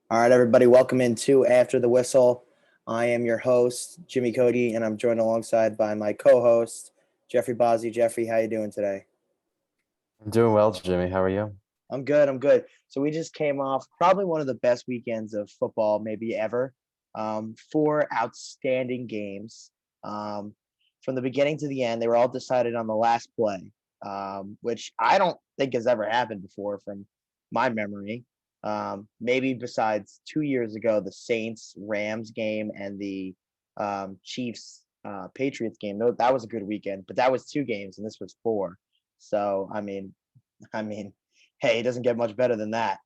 All right, everybody, welcome into After the Whistle. I am your host, Jimmy Cody, and I'm joined alongside by my co-host, Jeffrey Bozzi. Jeffrey, how you doing today? I'm doing well, Jimmy. How are you? I'm good. I'm good. So we just came off probably one of the best weekends of football, maybe ever. Four outstanding games. Um, from the beginning to the end, they were all decided on the last play, which I don't think has ever happened before from my memory. Maybe besides 2 years ago, the Saints Rams game and the Chiefs Patriots game. That was a good weekend, but that was two games, and this was four. So I mean, hey, it doesn't get much better than that.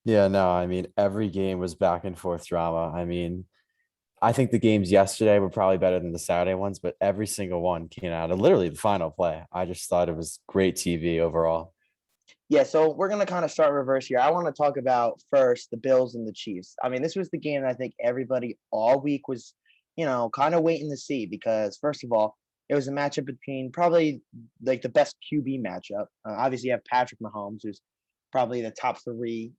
Yeah, no, every game was back and forth drama. I think the games yesterday were probably better than the Saturday ones, but every single one came out of literally the final play. I just thought it was great TV overall. Yeah, so we're gonna kind of start reverse here. I want to talk about first the Bills and the Chiefs. I mean, this was the game that I think everybody all week was, kind of waiting to see because first of all, it was a matchup between probably like the best QB matchup. Obviously, you have Patrick Mahomes, who's probably the top three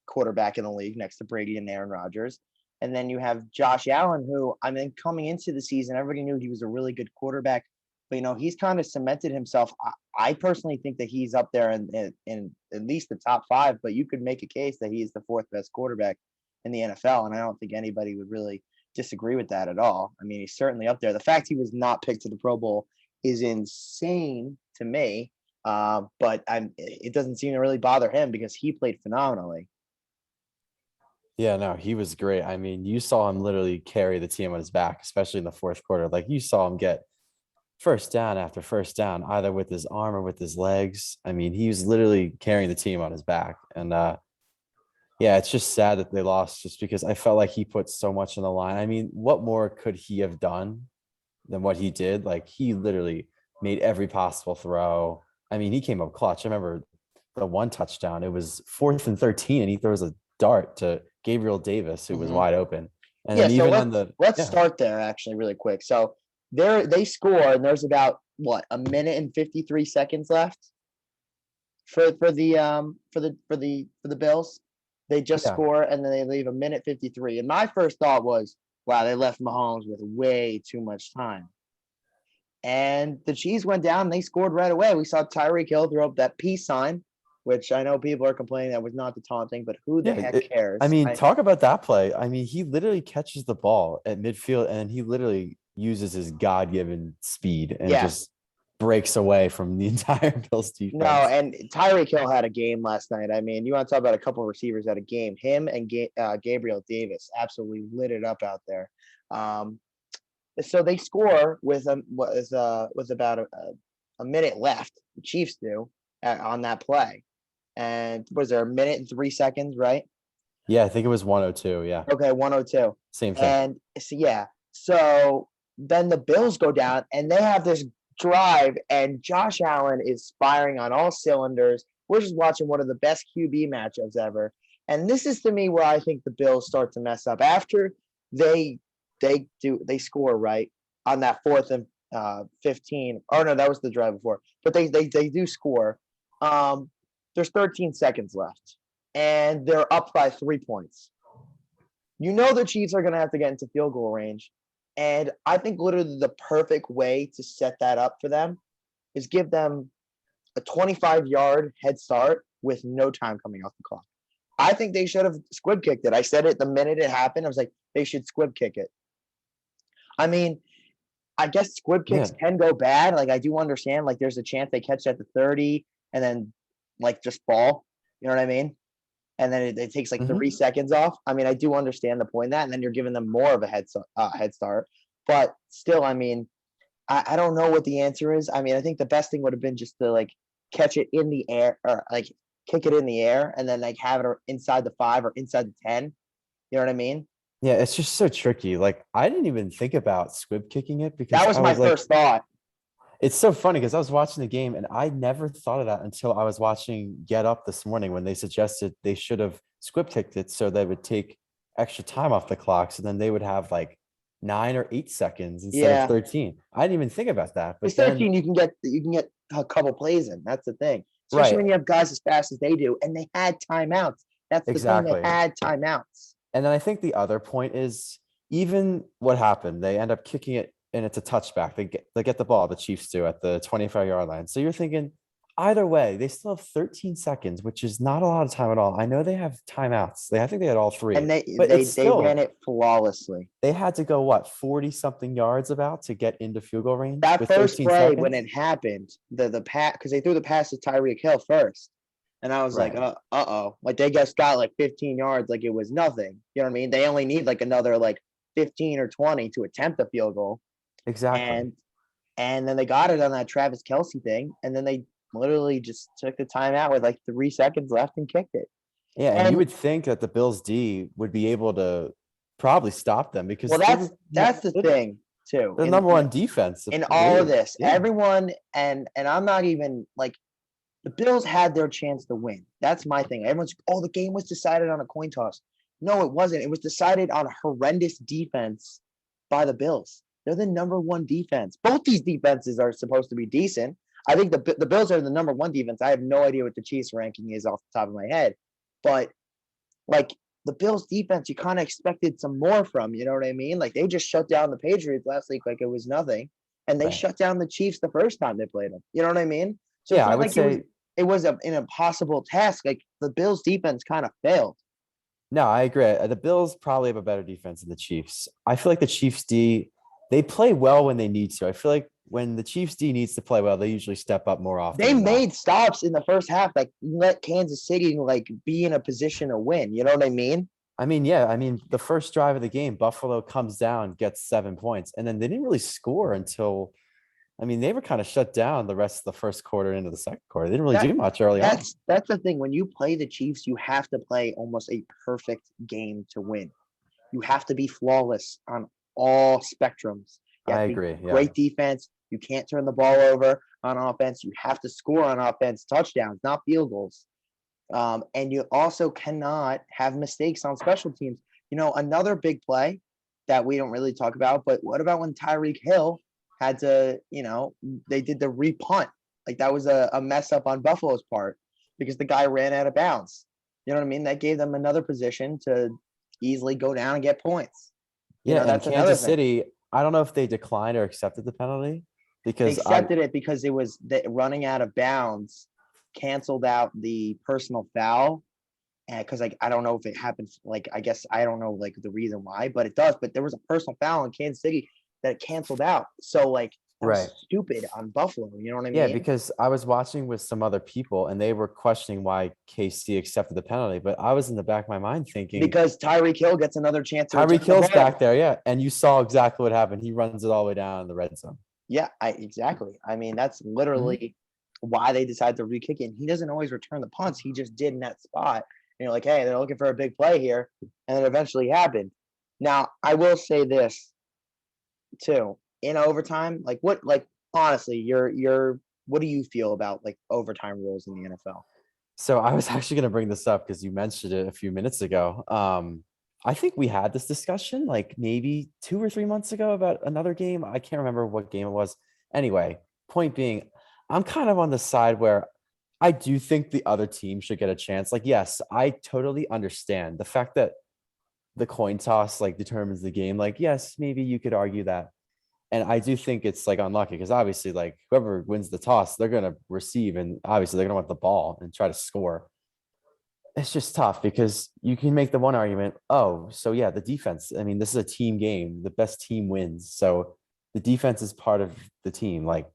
quarterback in the league next to Brady and Aaron Rodgers. And then you have Josh Allen, who I mean, coming into the season, everybody knew he was a really good quarterback. But he's kind of cemented himself. I personally think that he's up there in at least the top five, but you could make a case that he's the fourth best quarterback in the NFL. And I don't think anybody would really disagree with that at all. I mean, he's certainly up there. The fact he was not picked to the Pro Bowl is insane to me. But it doesn't seem to really bother him because he played phenomenally. Yeah, no, he was great. You saw him literally carry the team on his back, especially in the fourth quarter. Like you saw him get first down after first down, either with his arm or with his legs. He was literally carrying the team on his back. And yeah, it's just sad that they lost just because I felt like he put so much on the line. What more could he have done than what he did? Like he literally made every possible throw. He came up clutch. I remember the one touchdown. It was 4th and 13, and he throws a dart to Gabriel Davis, who was Mhm. wide open. And Yeah, then so even on let's yeah, start there actually really quick. So they score and there's about what, a minute and 53 seconds left for the Bills. They just yeah, score and then they leave a minute 53. And my first thought was, wow, they left Mahomes with way too much time. And the Chiefs went down and they scored right away. We saw Tyreek Hill throw up that peace sign, which I know people are complaining that was not the taunting, but who the yeah. heck cares? Talk about that play. He literally catches the ball at midfield and he literally uses his God-given speed and Yeah. just breaks away from the entire Bills No, defense. and Tyreek Hill had a game last night. I mean, you want to talk about a couple of receivers at a game. Him and Gabriel Davis absolutely lit it up out there. Um, so they score with about a minute left. The Chiefs do on that play, and was there a minute and 3 seconds, right? Yeah, I think it was 102. Yeah, Okay, 102. same thing. And so, yeah, so then the Bills go down and they have this drive, and Josh Allen is firing on all cylinders. We're just watching one of the best QB matchups ever. And this is to me where I think the Bills start to mess up after they they score right on that 4th and 15. Oh no, that was the drive before. But they do score. Um, there's 13 seconds left, and they're up by 3 points. The Chiefs are going to have to get into field goal range. And I think literally the perfect way to set that up for them is give them a 25-yard head start with no time coming off the clock. I think they should have squib kicked it. I said it the minute it happened. I was like, they should squib kick it. I mean, I guess squib kicks Yeah. can go bad. Like, I do understand, like, there's a chance they catch at the 30 and then, like, just fall. You know what I mean? And then it takes like Hmm. 3 seconds off. I mean, I do understand the point of that, and then you're giving them more of a head start. But still, I mean, I don't know what the answer is. I mean, I think the best thing would have been just to like catch it in the air or like kick it in the air and then like have it inside the 5 or inside the 10. You know what I mean? Yeah, it's just so tricky. Like I didn't even think about squib kicking it because That was I my was like, first thought. it's so funny because I was watching the game and I never thought of that until I was watching Get Up this morning when they suggested they should have squib kicked it so they would take extra time off the clock. So then they would have like 9 or 8 seconds instead of Yeah, 13. I didn't even think about that. because But then, 13 you can get a couple plays in. That's the thing, especially right. when you have guys as fast as they do, and they had timeouts. That's the thing. They Exactly. had timeouts. And then I think the other point is even what happened, they end up kicking it and it's a touchback. They get the ball, the Chiefs do at the 25-yard line. So you're thinking either way, they still have 13 seconds, which is not a lot of time at all. I know they have timeouts. I think they had all And three, they but they it's they ran still it flawlessly. they had to go what 40 something yards about to get into field goal range That with first 13 play when seconds. it happened, the pass because they threw the pass to Tyreek Hill first, and I was like, Right. oh, like they just got like 15 yards, like it was nothing. You know what I mean? They only need like another like 15 or 20 to attempt a field goal, Exactly. and and then they got it on that Travis Kelsey thing, and then they literally just took the timeout with like 3 seconds left and kicked it. Yeah, and you And would think that the Bills D would be able to probably stop them well, because that's the thing too. they're the number one defense of In the all of league. this, Yeah. everyone and I'm not even like the Bills had their chance to win. That's my thing. Everyone's, oh, the game was decided on a coin toss. No, it wasn't. It was decided on horrendous defense by the Bills. They're the number one defense. Both these defenses are supposed to be decent. I think the Bills are the number one defense. I have no idea what the Chiefs ranking is off the top of my head, but like the Bills defense, you kind of expected some more from. You know what I mean? Like they just shut down the Patriots last week like it was nothing, and they Right. shut down the Chiefs the first time they played them. You know what I mean? So it's Yeah, I not would like say it was an impossible task. Like the Bills defense kind of failed. no, I agree. The Bills probably have a better defense than the Chiefs. I feel like the Chiefs D, they play well when they need to. I feel like when the Chiefs D needs to play well, they usually step up more often They than not. made stops in the first half that let Kansas City like be in a position to win. You know what I mean? I mean, yeah, I mean, the first drive of the game, Buffalo comes down, gets 7 points, and then they didn't really score until, I mean, they were kind of shut down the rest of the first quarter into the second quarter. They didn't really That do much early on. that's the thing. When you play the Chiefs, you have to play almost a perfect game to win. You have to be flawless on all spectrums. You I have to be agree. Yeah. great defense. You can't turn the ball over on offense. You have to score on offense, touchdowns, not field goals. And you also cannot have mistakes on special teams. You know, another big play that we don't really talk about, but what about when Tyreek Hill had to, they did the repunt? Like that was a mess up on Buffalo's part because the guy ran out of bounds. You know what I mean? That gave them another position to easily go down and get points. Yeah. And That's another Kansas thing. City, I don't know if they declined or accepted the penalty They because accepted it because it was running out of bounds, canceled out the personal foul. And because like I don't know if it happens, like I guess I don't know like the reason why, but it does. But there was a personal foul in Kansas City that canceled out. So like that right. was stupid on Buffalo. You know what I Yeah, mean? because I was watching with some other people and they were questioning why KC accepted the penalty. But I was in the back of my mind thinking, Because Tyreek Hill gets another chance to return Tyreek the Hill's back ball. there. Yeah. And you saw exactly what happened. He runs it all the way down in the red zone. Yeah, exactly. I mean, that's Mhm. literally why they decided to re-kick it. And he doesn't always return the punts. He just did in that spot. And you're like, hey, they're looking for a big play here. And it eventually happened. Now, I will say this too. In overtime, like honestly, what do you feel about like overtime rules in the NFL? So I was actually going to bring this up because you mentioned it a few minutes ago. I think we had this discussion like maybe 2 or 3 months ago about another game. I can't remember what game it was. Anyway, point being, I'm kind of on the side where I do think the other team should get a chance. Like, yes, I totally understand the fact that the coin toss like determines the game. Like, yes, maybe you could argue that. And I do think it's like unlucky because obviously, like whoever wins the toss, they're gonna receive, and obviously they're gonna want the ball and try to score. It's just tough because you can make the one argument. Oh, so yeah, the defense. I mean, this is a team game. The best team wins. So the defense is part of the team. Like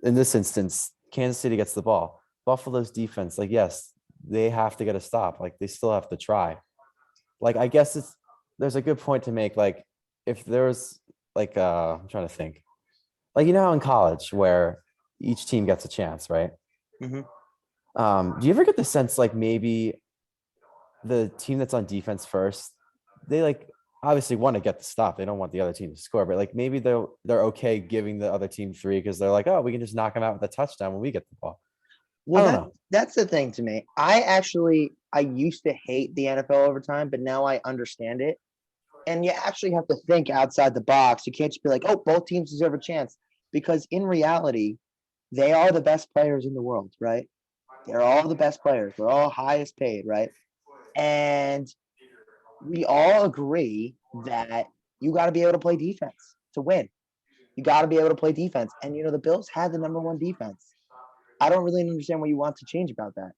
in this instance, Kansas City gets the ball. Buffalo's defense, like yes, they have to get a stop. Like they still have to try. Like I guess there's a good point to make. Like if there's like I'm trying to think. Like you know how in college where each team gets a chance, right? Mm-hmm. Do you ever get the sense like maybe the team that's on defense first, they like obviously want to get the stop. They don't want the other team to score, but like maybe they're okay giving the other team three because they're like, oh, we can just knock them out with a touchdown when we get the ball. I Well, don't know. that's the thing to me. I used to hate the NFL overtime, but now I understand it. And you actually have to think outside the box. You can't just be like, oh, both teams deserve a chance. Because in reality, they are the best players in the world, right? They're all the best players. They're all highest paid, right? And we all agree that you got to be able to play defense to win. You got to be able to play defense. And, the Bills had the number one defense. I don't really understand what you want to change about that.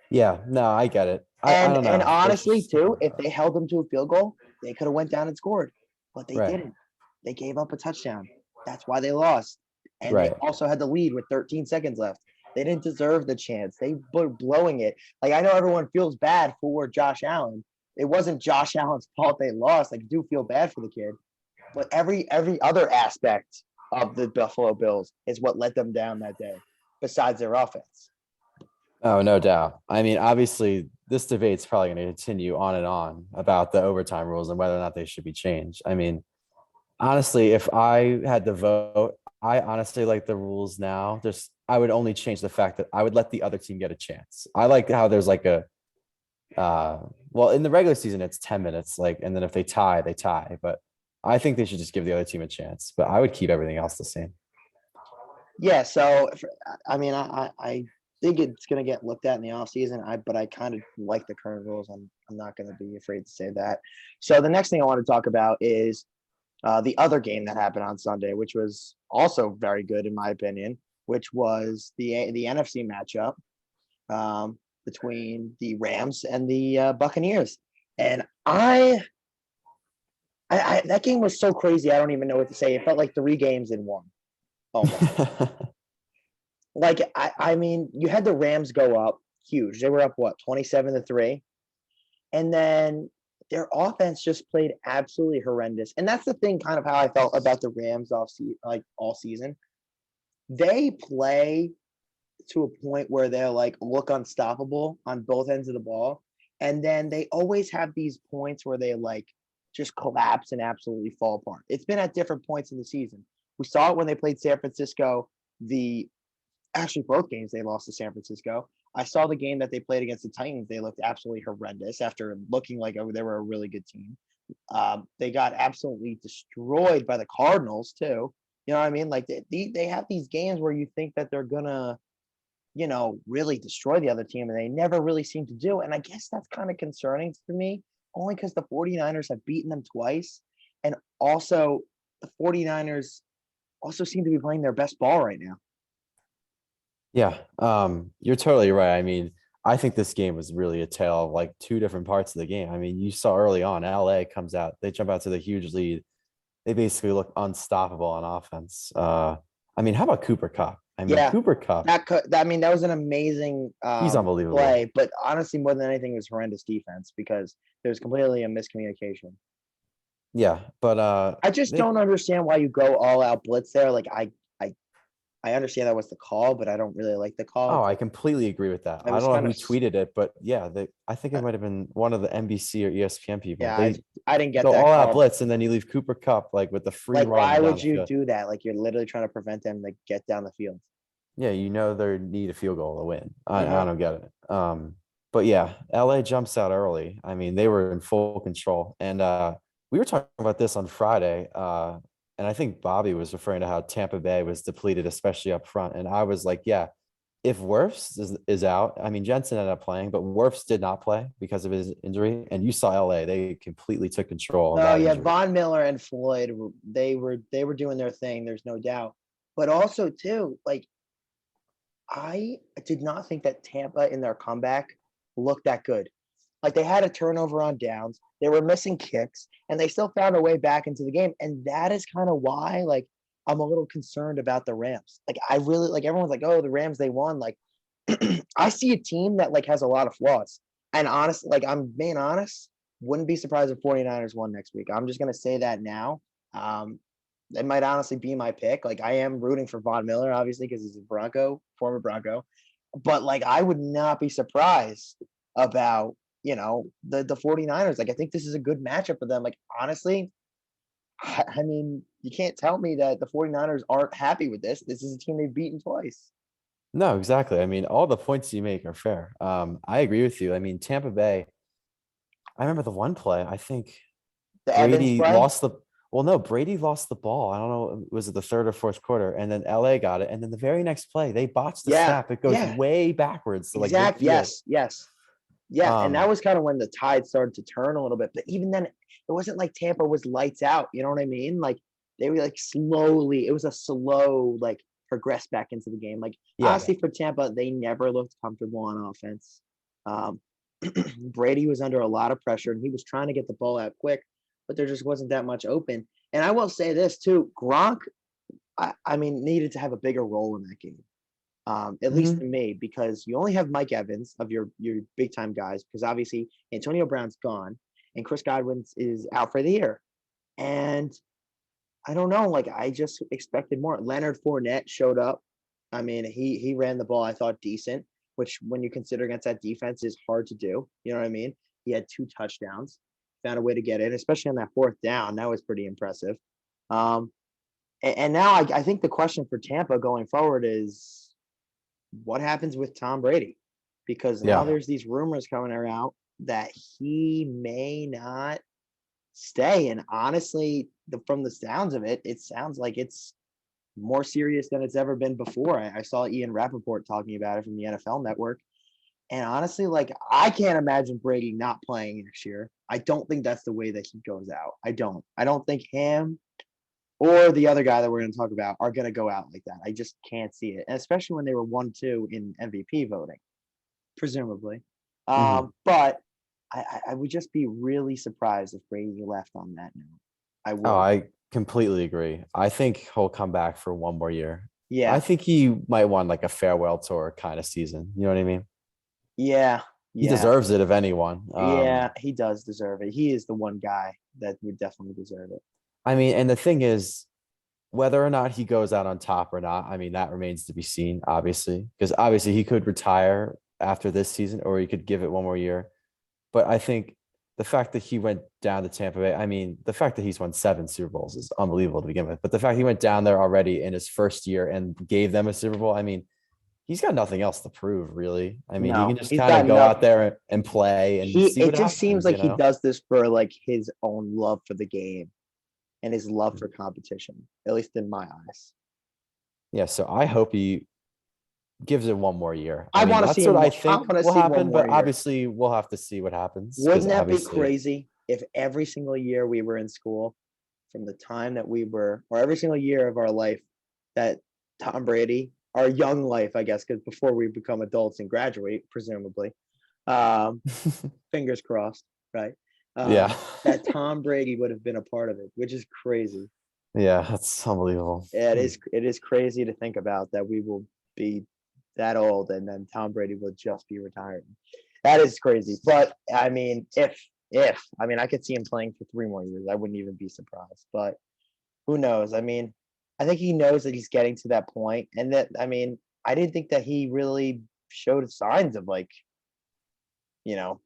Yeah, no, I get it. I And don't and know. It's honestly, just, too, if they held them to a field goal, they could have went down and scored, but they right, didn't. They gave up a touchdown. That's why they lost. And they right. also had the lead with 13 seconds left. They didn't deserve the chance. They were blowing it. Like, I know everyone feels bad for Josh Allen. It wasn't Josh Allen's fault they lost. Like, I do feel bad for the kid. But every other aspect of the Buffalo Bills is what let them down that day, besides their offense. Oh, no doubt. I mean, obviously, this debate's probably going to continue on and on about the overtime rules and whether or not they should be changed. I mean, honestly, if I had to vote, I honestly like the rules now. Just I would only change the fact that I would let the other team get a chance. I like how there's like a well, in the regular season it's 10 minutes, like, and then if they tie, they tie. But I think they should just give the other team a chance. But I would keep everything else the same. Yeah, so I mean, I think it's gonna get looked at in the offseason. But I kind of like the current rules. I'm not gonna be afraid to say that. So the next thing I want to talk about is the other game that happened on Sunday, which was also very good in my opinion, which was the NFC matchup between the Rams and the Buccaneers. And I that game was so crazy. I don't even know what to say. It felt like three games in one, almost. Like I mean, you had the Rams go up huge. They were up what 27-3, and then their offense just played absolutely horrendous. And that's the thing, kind of how I felt about the Rams like all season. They play to a point where they're like look unstoppable on both ends of the ball, and then they always have these points where they like just collapse and absolutely fall apart. It's been at different points in the season. We saw it when they played San Francisco. The Actually, both games they lost to San Francisco. I saw the game that they played against the Titans. They looked absolutely horrendous after looking like they were a really good team. They got absolutely destroyed by the Cardinals too. You know what I mean? Like they have these games where you think that they're gonna, really destroy the other team, and they never really seem to do. And I guess that's kind of concerning to me, only because the 49ers have beaten them twice. And also the 49ers also seem to be playing their best ball right now. Yeah, you're totally right. I mean, I think this game was really a tale of like two different parts of the game. I mean, you saw early on, LA comes out, they jump out to the huge lead. They basically look unstoppable on offense. I mean, how about Cooper Cup? I mean, Yeah, Cooper Cup, that was an amazing he's unbelievable. play, but honestly, more than anything, it was horrendous defense because there's completely a miscommunication. Yeah, but I just they don't understand why you go all out blitz there. Like I understand that was the call, but I don't really like the call. oh, It's I like completely agree with that. it I was don't know kind who of tweeted it, but yeah, I think it might have been one of the NBC or ESPN people. yeah. They I didn't get go that all out call. blitz and then you leave Cooper Cup like with the free Like, run why down would the you field. do that? Like, you're literally trying to prevent them to get down the field. Yeah, they need a field goal to win. I Hmm. don't get it. But yeah, LA jumps out early. I mean, they were in full control. And we were talking about this on Friday. And I think Bobby was referring to how Tampa Bay was depleted, especially up front. And I was like, yeah, if Wirfs is out, I mean, Jensen ended up playing, but Wirfs did not play because of his injury. And you saw LA, they completely took control of No, that yeah, injury. Von Miller and Floyd, they were doing their thing. There's no doubt. But also too, like I did not think that Tampa in their comeback looked that good. Like they had a turnover on downs, they were missing kicks, and they still found a way back into the game. And that is kind of why, like, I'm a little concerned about the Rams. Like I really like everyone's like, oh, the Rams they won. Like I see a team that like has a lot of flaws. And honestly, like I'm being honest, wouldn't be surprised if 49ers won next week. I'm just gonna say that now. Um, it might honestly be my pick. Like I am rooting for Von Miller, obviously, because he's a Bronco, former Bronco. But like I would not be surprised about, the 49ers. Like I think this is a good matchup for them. Like honestly, I mean, you can't tell me that the 49ers aren't happy with this. This is a team they've beaten twice. No, exactly. I mean, all the points you make are fair. I agree with you. I mean, Tampa Bay, I remember the one play, I think The Evans Brady play? lost the well, no, Brady lost the ball. I don't know, was it the third or fourth quarter? And then LA got it. And then the very next play, they botched the Yeah, snap. It goes yeah, way backwards to like exact. midfield. Yes, yes. Yeah, and that was kind of when the tide started to turn a little bit. But even then, it wasn't like Tampa was lights out. You know what I mean? Like they were like slowly. It was a slow like progress back into the game. Like Yeah. honestly, for Tampa, they never looked comfortable on offense. Um, Brady was under a lot of pressure, and he was trying to get the ball out quick, but there just wasn't that much open. And I will say this too: Gronk, I mean, needed to have a bigger role in that game. At least to Mhm. me, because you only have Mike Evans of your big time guys, because obviously Antonio Brown's gone and Chris Godwin is out for the year. And I don't know, like I just expected more. Leonard Fournette showed up. I mean, he ran the ball, I thought decent, which when you consider against that defense is hard to do. You know what I mean? He had 2 touchdowns, found a way to get in, especially on that fourth down. That was pretty impressive. Um, and now I think the question for Tampa going forward is what happens with Tom Brady? Because now Yeah. there's these rumors coming around that he may not stay. And honestly, from the sounds of it, it sounds like it's more serious than it's ever been before. I saw Ian Rappaport talking about it from the NFL Network. And honestly, like I can't imagine Brady not playing next year. I don't think that's the way that he goes out. I don't. I don't think him or the other guy that we're going to talk about are going to go out like that. I just can't see it, and especially when they were 1-2 in MVP voting, presumably. Mhm. But I would just be really surprised if Brady left on that note. I Oh, would. I completely agree. I think he'll come back for one more year. I Yeah, think he might want like a farewell tour kind of season. You know what I mean? yeah, He yeah, deserves it, if anyone. yeah. He does deserve it. He is the one guy that would definitely deserve it. I mean, and the thing is, whether or not he goes out on top or not, I mean, that remains to be seen, obviously, because obviously he could retire after this season or he could give it one more year. But I think the fact that he went down to Tampa Bay, I mean, the fact that he's won 7 Super Bowls is unbelievable to begin with. But the fact he went down there already in his first year and gave them a Super Bowl, I mean, he's got nothing else to prove, really. I mean, he can No, just he's kind got of go enough. out there and play and He see it what just seems happens, like you he know? does this for like his own love for the game and his love for competition, at least in my eyes. Yeah. So I hope he gives it one more year. I I mean, want to see that's what him. I I think want to will see one happen, more but year. obviously we'll have to see what happens because Wouldn't that be obviously, crazy if every single year we were in school, from the time that we were, or every single year of our life, that Tom Brady, our young life, I guess, because before we become adults and graduate, presumably, um, fingers crossed, right? yeah. That Tom Brady would have been a part of it, which is crazy. Yeah, that's unbelievable. Yeah, it is crazy to think about that we will be that old and then Tom Brady will just be retiring. That is crazy. But I mean, if I mean I could see him playing for 3 more years. I wouldn't even be surprised. But who knows? I mean, I think he knows that he's getting to that point, and that I mean, I didn't think that he really showed signs of like, you know,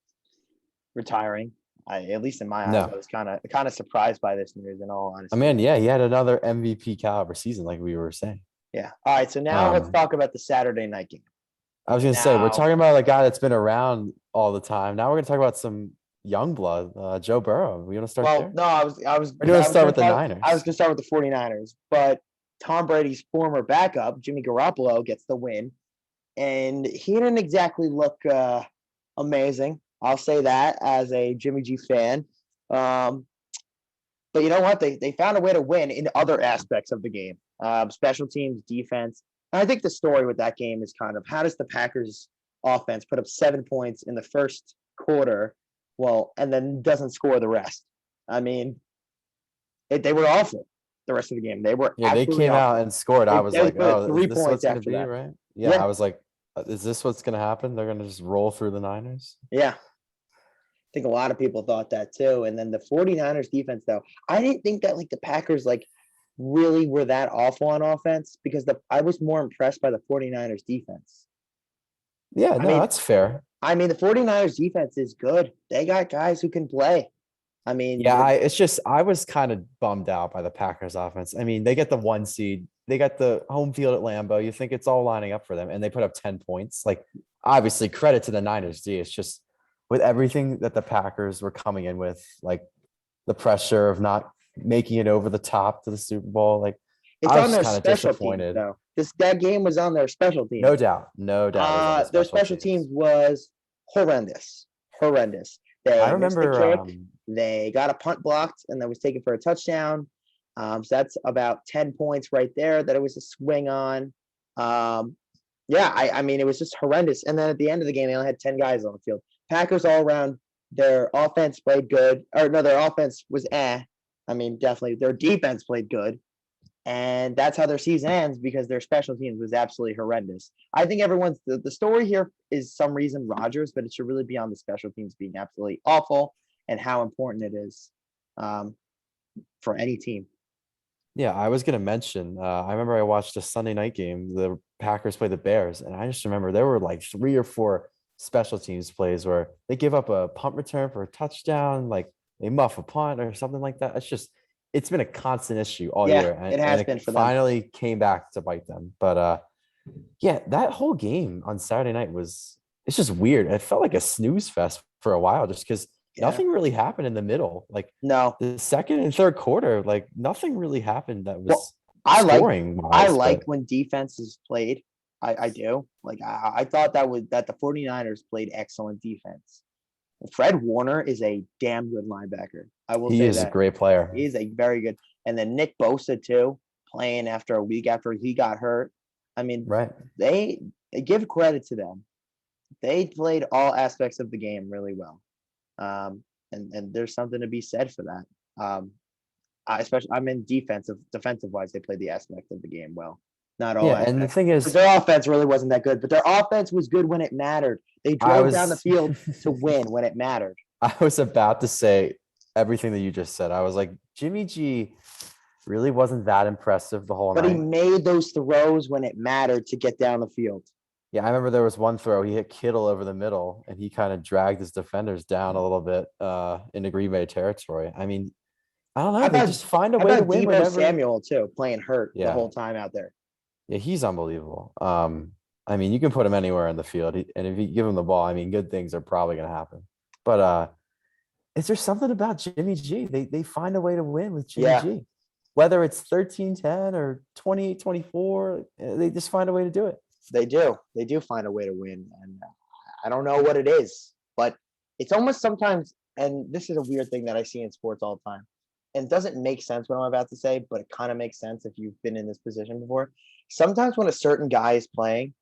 retiring. At least in my eyes, No. I was kind of surprised by this news. In all I honesty. mean, yeah, he had another MVP caliber season, like we were saying. Yeah. All right. So now let's Um, talk about the Saturday night game. I was gonna say we're Now, talking about a guy that's been around all the time. Now we're gonna talk about some young blood, Joe Burrow. We want to start well, there? no, Or do you want I to was start going with to the talk. I was Niners? going to start with the 49ers, but Tom Brady's former backup, Jimmy Garoppolo, gets the win, and he didn't exactly look amazing. I'll say that as a Jimmy G fan. Um, but you know what? They found a way to win in other aspects of the game, special teams, defense. And I think the story with that game is kind of how does the Packers offense put up 7 points in the first quarter, well, and then doesn't score the rest. I mean, they were awful the rest of the game. They were Yeah, they absolutely came out awful. and scored. I was They like, put oh, is three this points what's gonna after be, that. right? Yeah, I Yeah, was like, is this what's gonna happen? They're gonna just roll through the Niners? yeah. I think a lot of people thought that too. And then the 49ers defense, though, I didn't think that like the Packers like really were that awful on offense because I was more impressed by the 49ers defense. Yeah, I no, mean, that's fair. the 49ers defense is good. They got guys who can play. I mean, Yeah, it's just I was kind of bummed out by the Packers offense. I mean, they get the 1 seed, they got the home field at Lambeau. You think it's all lining up for them, and they put up 10 points. Like, obviously, credit to the Niners. D. It's just with everything that the Packers were coming in with, like the pressure of not making it over the top to the Super Bowl. Like, it's I was on just their kind of special teams disappointed. though. That game was on their special No teams. doubt, no doubt, it was on the Their special special teams teams. was horrendous. horrendous. I They missed the remember. kick. They got a punt blocked, and that was taken for a touchdown. So that's about 10 points right there that it was a swing on. Yeah, I mean, it was just horrendous. And then at the end of the game, they only had 10 guys on the field. Packers all around, their offense played good. Or no, their offense was I mean, definitely their defense played good. And that's how their season ends because their special teams was absolutely horrendous. I think everyone's the story here is some reason Rodgers, but it should really be on the special teams being absolutely awful and how important it is for any team. Yeah, I was gonna mention. I remember I watched a Sunday night game. The Packers play the Bears, and I just remember there were like 3 or 4 special teams plays where they give up a punt return for a touchdown, like they muff a punt or something like that. It's been a constant issue all Yeah, year, it and has it been for them. finally came back to bite them. But yeah, that whole game on Saturday night it's just weird. It felt like a snooze fest for a while, just because Yeah. nothing really happened in the middle. Like No. the second and third quarter, like nothing really happened that Well, was I like scoring I wise. like But when defense is played. I do. Like I thought that the 49ers played excellent defense. Fred Warner is a damn good linebacker. I will he say is a that. great player. He is a very good. And then Nick Bosa too, playing after a week after he got hurt. I mean, Right. they give credit to them. They played all aspects of the game really well. And there's something to be said for that. Especially I'm in defensive wise, they played the aspect of the game well. Not all Yeah. And the aspects. thing Because is, their offense really wasn't that good, but their offense was good when it mattered. They I drove down the was field to win when it mattered. I was about to say everything that you just said. I was like, Jimmy G really wasn't that impressive the whole But he night. made those throws when it mattered to get down the field. Yeah, I remember there was one throw he hit Kittle over the middle, and he kind of dragged his defenders down a little bit into Green Bay territory. I mean, I don't know. How They about just find a how way to about win Debo whenever. Samuel too, playing hurt the Yeah, whole time out there? yeah, he's unbelievable. I mean, you can put him anywhere in the field, and if you give him the ball, I mean, good things are probably going to happen. But is there something about Jimmy G? They find a way to win with Jimmy Yeah, G, whether it's 13-10 or 28-24. They just find a way to do it. they do. They do find a way to win, and I don't know what it is, but it's almost sometimes. And this is a weird thing that I see in sports all the time, and it doesn't make sense what I'm about to say, but it kind of makes sense if you've been in this position before. Sometimes when a certain guy is playing,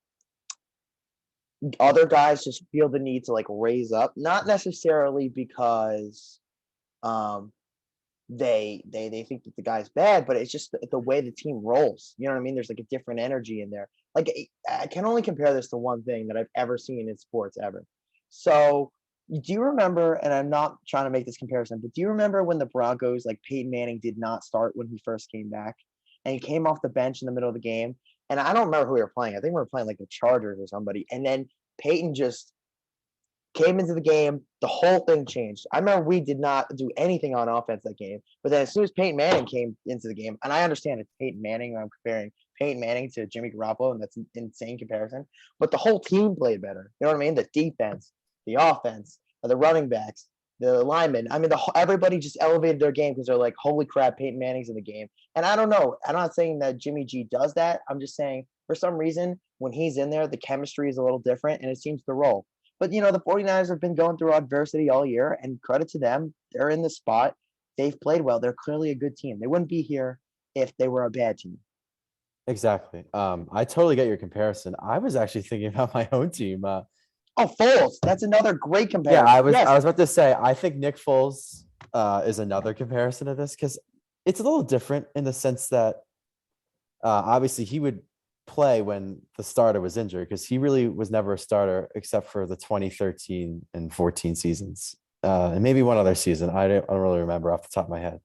other guys just feel the need to like raise up, not necessarily because um they think that the guy's bad, but it's just the way the team rolls. You know what I mean? There's like a different energy in there. Like I can only compare this to one thing that I've ever seen in sports ever. So do you remember, and I'm not trying to make this comparison, but do you remember when the Broncos, like Peyton Manning did not start when he first came back and he came off the bench in the middle of the game? And I don't remember who we were playing. I think we were playing like the Chargers or somebody. And then Peyton just came into the game, the whole thing changed. I remember we did not do anything on offense that game, but then as soon as Peyton Manning came into the game, and I understand it's Peyton Manning, I'm comparing Peyton Manning to Jimmy Garoppolo, and that's an insane comparison. But the whole team played better. You know what I mean? The defense, the offense, the running backs, the linemen. I mean, everybody just elevated their game because they're like, "Holy crap, Peyton Manning's in the game." And I don't know. I'm not saying that Jimmy G does that. I'm just saying for some reason when he's in there, the chemistry is a little different, and it seems to roll. But the 49ers have been going through adversity all year, and credit to them. They're in the spot. They've played well. They're clearly a good team. They wouldn't be here if they were a bad team. Exactly. I totally get your comparison. I was actually thinking about my own team. Oh, Foles. That's another great Yeah, I comparison. was Yes. I was about to say I think Nick Foles is another comparison to this because it's a little different in the sense that obviously he would play when the starter was injured because he really was never a starter except for the 2013 and 14 seasons and maybe one other season. I don't really remember off the top of my head,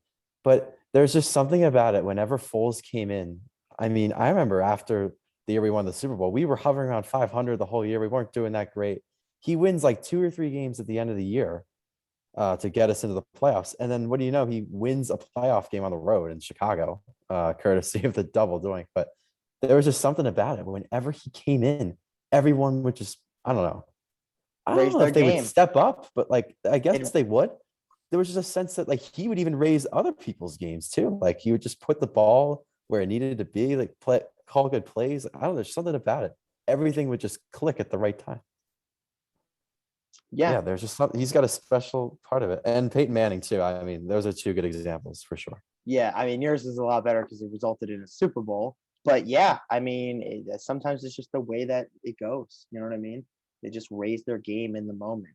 but there's just something about it. Whenever Foles came in, I mean, I remember after the year we won the Super Bowl, we were hovering around 500 the whole year. We weren't doing that great. He wins like 2 or 3 games at the end of the year to get us into the playoffs. And then what do you know? He wins a playoff game on the road in Chicago, courtesy of the double doing. But there was just something about it. Whenever he came in, everyone would just, I don't know. I don't Raise know their if they would game. step up, but like, I guess And they would. There was just a sense that like he would even raise other people's games too. Like he would just put the ball where it needed to be, like call good plays. I don't know. There's something about it. Everything would just click at the right time. Yeah. Yeah, there's just something. He's got a special part of it, and Peyton Manning too. I mean, those are two good examples for sure. Yeah. I mean, yours is a lot better because it resulted in a Super Bowl. But yeah, I mean, sometimes it's just the way that it goes. You know what I mean? They just raise their game in the moment.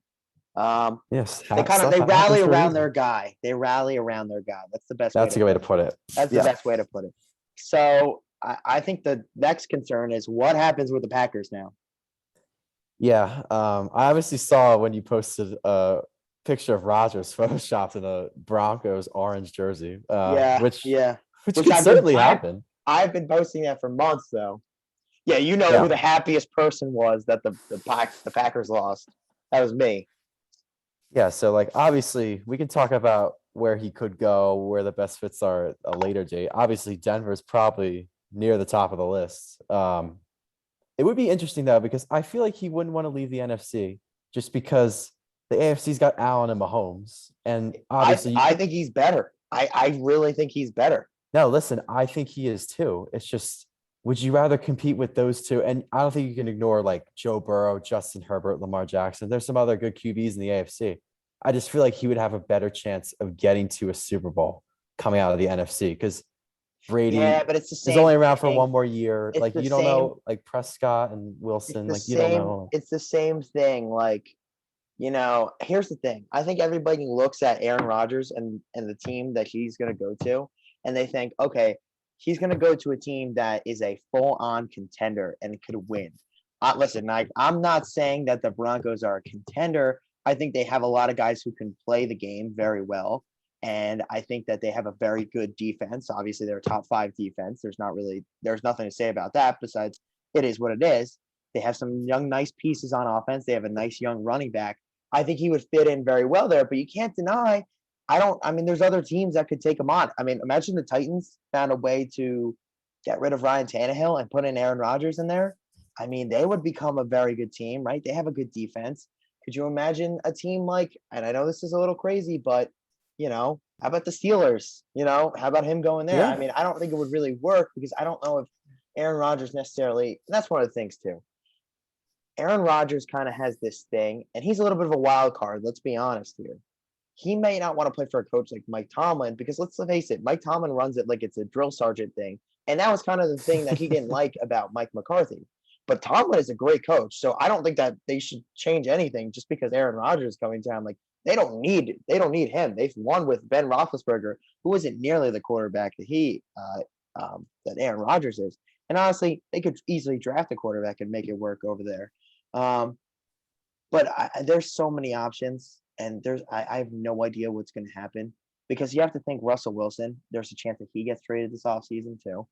Um, Yes, they stuff rally happens for a around reason. their guy. They rally around their guy. That's the best way That's to a good way put to it. put it. That's the Yeah, best way to put it. So I think the next concern is what happens with the Packers now. yeah. I obviously saw when you posted a picture of Rodgers photoshopped in a Broncos orange jersey, Yeah, which yeah. which Which could certainly happen. I've been posting that for months though. Yeah, you know who Yeah, the happiest person was that the Packers lost. That was me. yeah. So like obviously we can talk about where he could go, where the best fits are at a later date. Obviously, Denver's probably near the top of the list. It would be interesting though, because I feel like he wouldn't want to leave the NFC just because the AFC's got Allen and Mahomes. And obviously, I think he's better. I really think he's better. no, listen, I think he is too. It's just, would you rather compete with those two? And I don't think you can ignore like Joe Burrow, Justin Herbert, Lamar Jackson. There's some other good QBs in the AFC. I just feel like he would have a better chance of getting to a Super Bowl coming out of the NFC because Yeah, Brady but it's the is same only around for thing. one more year. It's Like the you don't same. know, like Prescott and It's Wilson, the like you don't same. know. It's the same thing. Like, here's the thing. I think everybody looks at Aaron Rodgers and the team that he's going to go to, and they think, okay, he's going to go to a team that is a full-on contender and could win. Listen, I'm not saying that the Broncos are a contender. I think they have a lot of guys who can play the game very well, and I think that they have a very good defense. Obviously, they're a top 5 defense. There's nothing to say about that besides it is what it is. They have some young, nice pieces on offense. They have a nice young running back. I think he would fit in very well there, but you can't deny. I mean, there's other teams that could take him on. I mean, imagine the Titans found a way to get rid of Ryan Tannehill and put in Aaron Rodgers in there. I mean, they would become a very good team, right? They have a good defense. Could you imagine a team like, and I know this is a little crazy, but, how about the Steelers? How about him going there? I Yeah. mean, I don't think it would really work because I don't know if Aaron Rodgers necessarily, and that's one of the things too. Aaron Rodgers kind of has this thing, and he's a little bit of a wild card. Let's be honest here. He may not want to play for a coach like Mike Tomlin because let's face it, Mike Tomlin runs it like it's a drill sergeant thing, and that was kind of the thing that he didn't like about Mike McCarthy. But Tomlin is a great coach, so I don't think that they should change anything just because Aaron Rodgers is coming down. Like they don't need him. They've won with Ben Roethlisberger, who isn't nearly the quarterback that Aaron Rodgers is. And honestly, they could easily draft a quarterback and make it work over there. Um, but there's so many options, and I have no idea what's going to happen because you have to think Russell Wilson. There's a chance that he gets traded this offseason too.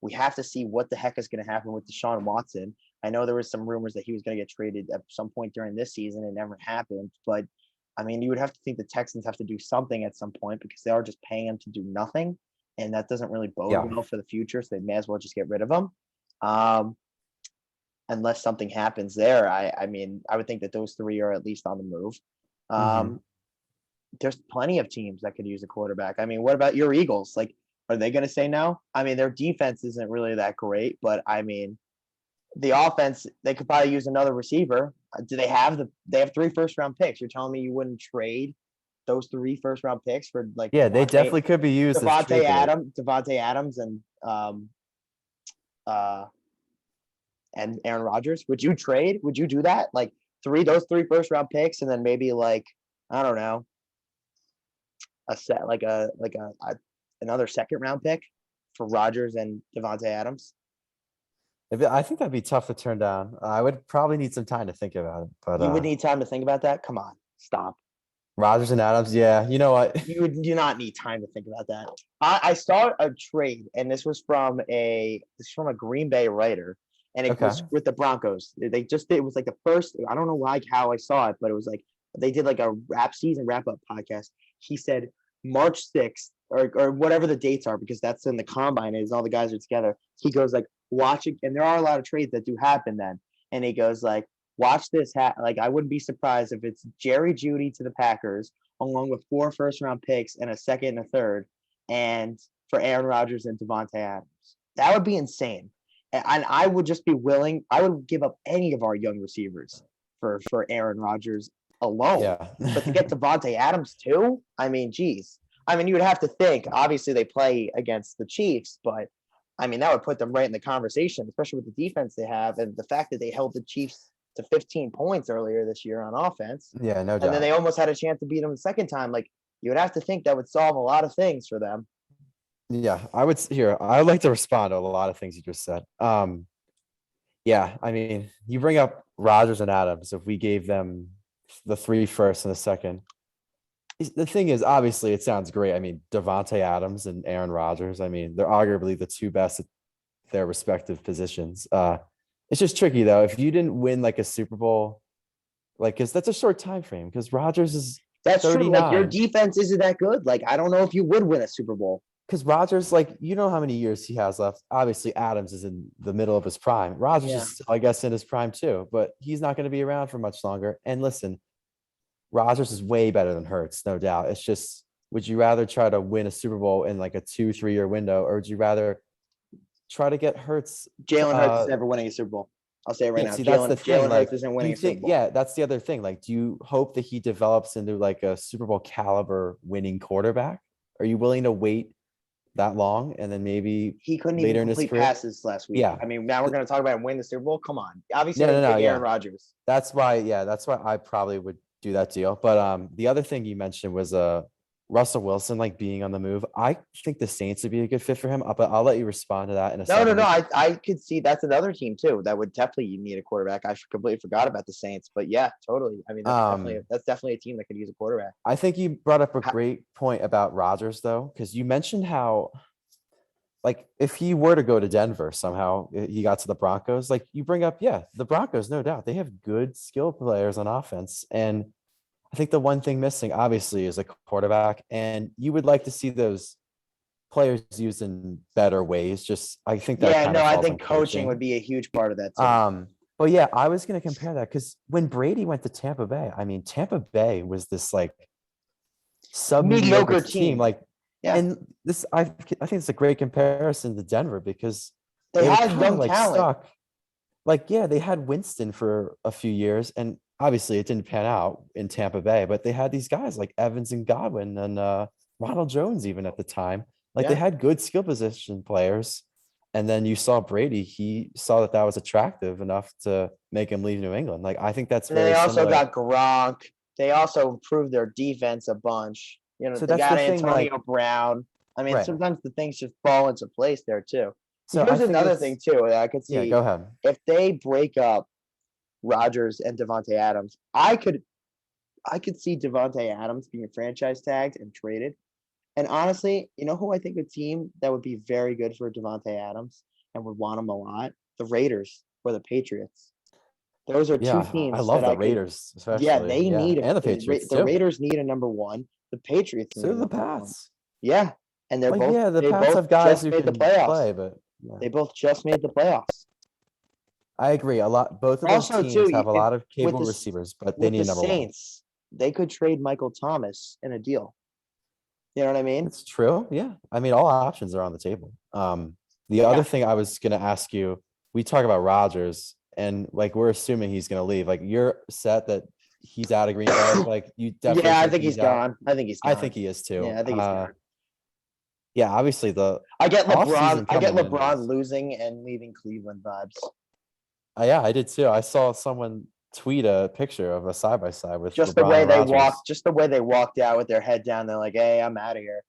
We have to see what the heck is going to happen with Deshaun Watson. I know there was some rumors that he was going to get traded at some point during this season. It never happened, but I mean, you would have to think the Texans have to do something at some point because they are just paying him to do nothing, and that doesn't really bode Yeah. well for the future. So they may as well just get rid of him. Um, unless something happens there. I mean, I would think that those 3 are at least on the move. Mm-hmm. Um, there's plenty of teams that could use a quarterback. I mean, what about your Eagles? Like, are they going to say no? I mean, their defense isn't really that great, but I mean, the offense they could probably use another receiver. Do they have They have 3 first-round picks? You're telling me you wouldn't trade those 3 first-round picks for like Yeah, they definitely could be used as trade bait. Devontae Adams, uh, and Aaron Rodgers? Would you trade? Would you do that? Like those 3 first-round picks, and then maybe like I don't know, a set another second-round pick for Rodgers and Devontae Adams. I think that'd be tough to turn down. I would probably need some time to think about it. But You would need time to think about that. Come on, stop. Rodgers and Adams, yeah, you know what? You would do not need time to think about that. I saw a trade, and this was from a Green Bay writer, and it Okay. was with the Broncos. It was like the first. I don't know how I saw it, but it was like they did like a wrap up podcast. He said March 6th or whatever the dates are because that's when the combine is. All the guys are together. He goes like watch it, and there are a lot of trades that do happen then. And he goes like watch this. Like I wouldn't be surprised if it's Jerry Jeudy to the Packers along with 4 first-round picks and a second and a third, and for Aaron Rodgers and Devontae Adams. That would be insane. And I would just be willing. I would give up any of our young receivers for Aaron Rodgers alone. Yeah. But to get Devontae Adams too, I mean, geez. I mean, you would have to think. Obviously, they play against the Chiefs, but I mean, that would put them right in the conversation, especially with the defense they have and the fact that they held the Chiefs to 15 points earlier this year on offense. Yeah, no And then doubt. they almost had a chance to beat them the second time. Like, you would have to think that would solve a lot of things for them. Yeah, I would like to respond to a lot of things you just said. Yeah, I mean, you bring up Rodgers and Adams. If we gave them the 3 first and the second, the thing is, obviously, it sounds great. I mean, Devontae Adams and Aaron Rodgers. I mean, they're arguably the 2 best at their respective positions. It's just tricky though. If you didn't win like a Super Bowl, like, because that's a short time frame. Because Rodgers is That's true. Like, your 39. defense isn't that good. Like, I don't know if you would win a Super Bowl. Because Rodgers, like, you know how many years he has left. Obviously, Adams is in the middle of his prime. Rodgers Yeah. is, still, I guess, in his prime too, but he's not going to be around for much longer. And listen, Rodgers is way better than Hurts, no doubt. It's just, would you rather try to win a Super Bowl in like a 2-3 year window, or would you rather try to get Hurts? Jalen Hurts is never winning a Super Bowl. I'll say it right now. See, that's the thing. Jalen Like, Hurts isn't do winning you a Super think? Bowl. Yeah, that's the other thing. Like, do you hope that he develops into like a Super Bowl caliber winning quarterback? Are you willing to wait that long and then maybe He couldn't later even in his complete career? passes last week. Yeah. I mean, now we're going to talk about him winning the Super Bowl. Come on. Obviously, No, Aaron yeah. Rodgers. That's why I probably would do that deal. But the other thing you mentioned was Russell Wilson like being on the move. I think the Saints would be a good fit for him. But I'll let you respond to that in a second. No. I could see that's another team too that would definitely need a quarterback. I completely forgot about the Saints, but yeah, totally. I mean, that's definitely a team that could use a quarterback. I think you brought up a great point about Rodgers though, because you mentioned how, like, if he were to go to Denver somehow, he got to the Broncos. Like you bring up, yeah, the Broncos, no doubt, they have good skill players on offense, and I think the one thing missing, obviously, is a quarterback, and you would like to see those players used in better ways. Just, I think that. Yeah, no, I falls on think coaching would be a huge part of that too. But yeah, I was going to compare that because when Brady went to Tampa Bay, I mean, Tampa Bay was this like mediocre team. Like, yeah, and this, I think it's a great comparison to Denver because they were had kinda, young like talent. stuck. Like, yeah, they had Winston for a few years, and obviously it didn't pan out in Tampa Bay, but they had these guys like Evans and Godwin and Ronald Jones even at the time. Like they had good skill position players. And then you saw Brady, he saw that was attractive enough to make him leave New England. Like, I think that's And they also similar. got Gronk. They also improved their defense a bunch. You know, So they that's got the thing, Antonio like- Brown. I mean, Right. sometimes the things just fall into place there too. So Here's I think another it's- thing too that I could see. Yeah, go ahead. If they break up Rodgers and Devontae Adams, I could see Devontae Adams being franchise tagged and traded. And honestly, you know who I think a team that would be very good for Devontae Adams and would want him a lot? The Raiders or the Patriots. Those are two teams. I love that the Raiders, especially. Yeah, they need and the Patriots the too. Raiders need a number one. The Patriots need So a the number one. Pats. Yeah, and they're Like, both. yeah, the they Pats both have guys just who made can the playoffs. play, but yeah. They both just made the playoffs. I agree a lot. Both of those Also, teams too, have a lot of with capable the- receivers, but they With need the number one. Saints, they could trade Michael Thomas in a deal. You know what I mean? It's true. Yeah. I mean, all options are on the table. The other thing I was going to ask you, we talk about Rodgers and like, we're assuming he's going to leave. Like, you're set that he's out of Green Bay. Like, you definitely. Yeah, I think he's out. gone. I think he's gone. I think he is too. Yeah, I think he's gone. Yeah, obviously I get offseason LeBron. I get coming in LeBron is- losing and leaving Cleveland vibes. Yeah, I did too. I saw someone tweet a picture of a side by side with Just LeBron the way and they Rodgers. walked. Just the way they walked out with their head down. They're like, "Hey, I'm out of here."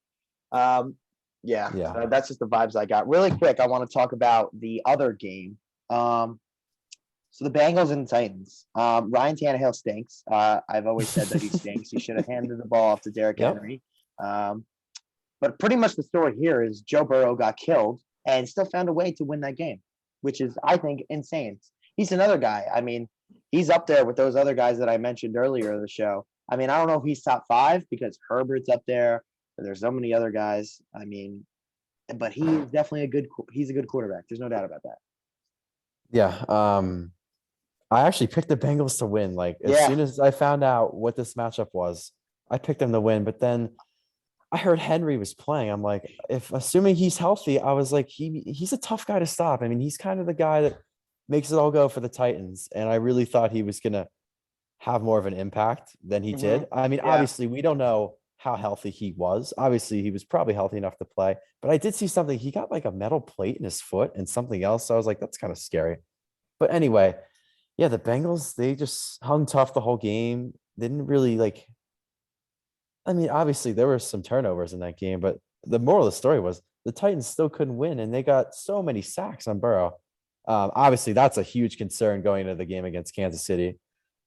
Yeah. That's just the vibes I got. Really quick, I want to talk about the other game. So the Bengals and Titans. Ryan Tannehill stinks. I've always said that he stinks. He should have handed the ball off to Derrick Henry. But pretty much the story here is Joe Burrow got killed and still found a way to win that game, which is, I think, insane. He's another guy. I mean, he's up there with those other guys that I mentioned earlier in the show. I mean, I don't know if he's top 5 because Herbert's up there. There's so many other guys. I mean, but he is definitely he's a good quarterback. There's no doubt about that. Yeah. I actually picked the Bengals to win. Like, as soon as I found out what this matchup was, I picked them to win. But then I heard Henry was playing. I'm like, assuming he's healthy, I was like, he's a tough guy to stop. I mean, he's kind of the guy that makes it all go for the Titans. And I really thought he was gonna have more of an impact than he Hmm. did. I mean, Yeah. obviously, we don't know how healthy he was. Obviously, he was probably healthy enough to play, but I did see something. He got like a metal plate in his foot and something else. So I was like, that's kind of scary. But anyway, yeah, the Bengals, they just hung tough the whole game. They didn't really like, I mean, obviously, there were some turnovers in that game, but the moral of the story was the Titans still couldn't win, and they got so many sacks on Burrow. Obviously, that's a huge concern going into the game against Kansas City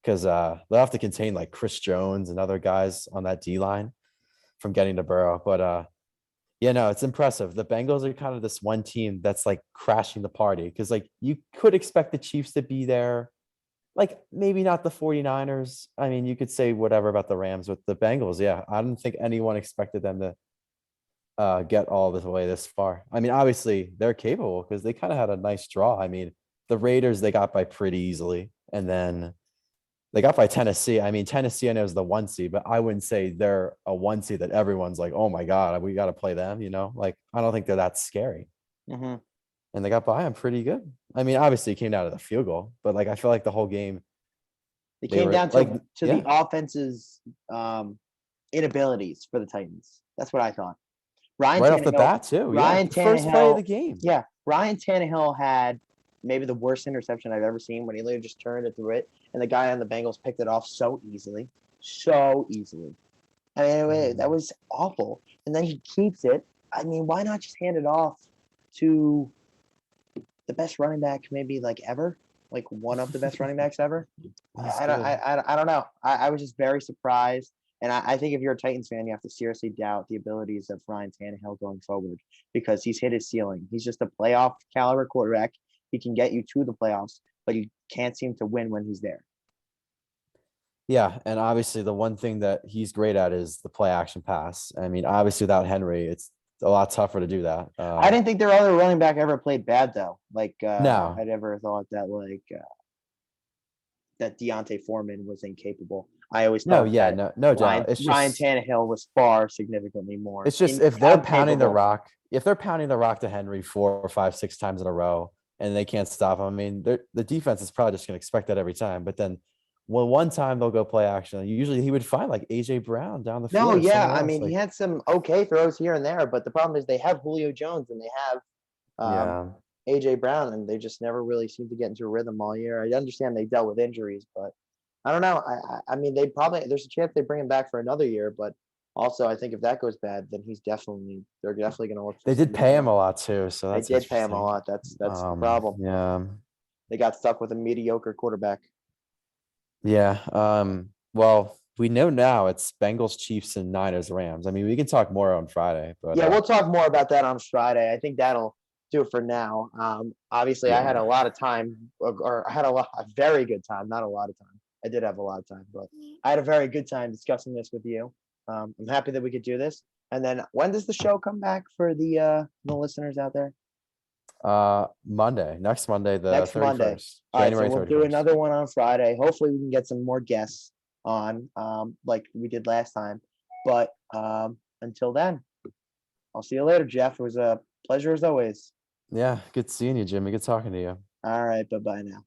because they'll have to contain like Chris Jones and other guys on that D line from getting to Burrow. But yeah, no, it's impressive. The Bengals are kind of this one team that's like crashing the party because like you could expect the Chiefs to be there. Like maybe not the 49ers. I mean, you could say whatever about the Rams with the Bengals. Yeah, I don't think anyone expected them to get all the way this far. I mean, obviously they're capable because they kind of had a nice draw. I mean, the Raiders they got by pretty easily, and then they got by Tennessee. I mean, Tennessee I know is the 1 seed, but I wouldn't say they're a 1 seed that everyone's like, oh my god, we got to play them. You know, like I don't think they're that scary, Hmm. and they got by them pretty good. I mean, obviously it came down to the field goal, but like I feel like the whole game It they came were down like, to the yeah, offense's inabilities for the Titans. That's what I thought. Ryan right off the Tannehill, bat too. Yeah, Ryan first play of Tannehill, the game. yeah, Ryan Tannehill had maybe the worst interception I've ever seen when he literally just turned it through it, and the guy on the Bengals picked it off so easily, so easily. I mean, that Mhm. was awful. And then he keeps it. I mean, why not just hand it off to the best running back, maybe like ever, like one of the best running backs ever? He's good. I don't know. I was just very surprised. And I think if you're a Titans fan, you have to seriously doubt the abilities of Ryan Tannehill going forward because he's hit his ceiling. He's just a playoff caliber quarterback. He can get you to the playoffs, but you can't seem to win when he's there. Yeah, and obviously the one thing that he's great at is the play action pass. I mean, obviously without Henry, it's a lot tougher to do that. I didn't think their other running back ever played bad though. Like No, I never thought that that Deontay Foreman was incapable. I always no, thought yeah, that no doubt. Ryan Tannehill was far significantly more It's just if they're pounding the capable. rock, if they're pounding the rock to Henry 4 or 5, 6 times in a row, and they can't stop him. I mean, the defense is probably just going to expect that every time. But then, when one time they'll go play action, usually he would find like AJ Brown down the No, field or yeah, someone I else. mean he Like, had some okay throws here and there, but the problem is they have Julio Jones and they have um, yeah, AJ Brown, and they just never really seem to get into a rhythm all year. I understand they dealt with injuries, but I don't know. I mean they probably there's a chance they bring him back for another year, but also I think if that goes bad, then they're definitely going to look for they did somebody pay him else. a lot too, so They that's did pay him a interesting. lot. That's the problem. Yeah, They got stuck with a mediocre quarterback. yeah. Well, we know now it's Bengals, Chiefs, and Niners, Rams. I mean, we can talk more on Friday, but Yeah, we'll talk more about that on Friday. I think that'll do it for now. Obviously, I had yeah. a lot of time, or I had a very good time. Not a lot of time. I did have a lot of time, but I had a very good time discussing this with you. I'm happy that we could do this. And then, when does the show come back for the listeners out there? Monday, next Monday, the Next Monday. 31st, All right, so January we'll do 31st. another one on Friday. Hopefully, we can get some more guests on, like we did last time. But until then, I'll see you later, Jeff. It was a pleasure as always. Yeah, good seeing you, Jimmy. Good talking to you. All right, bye bye now.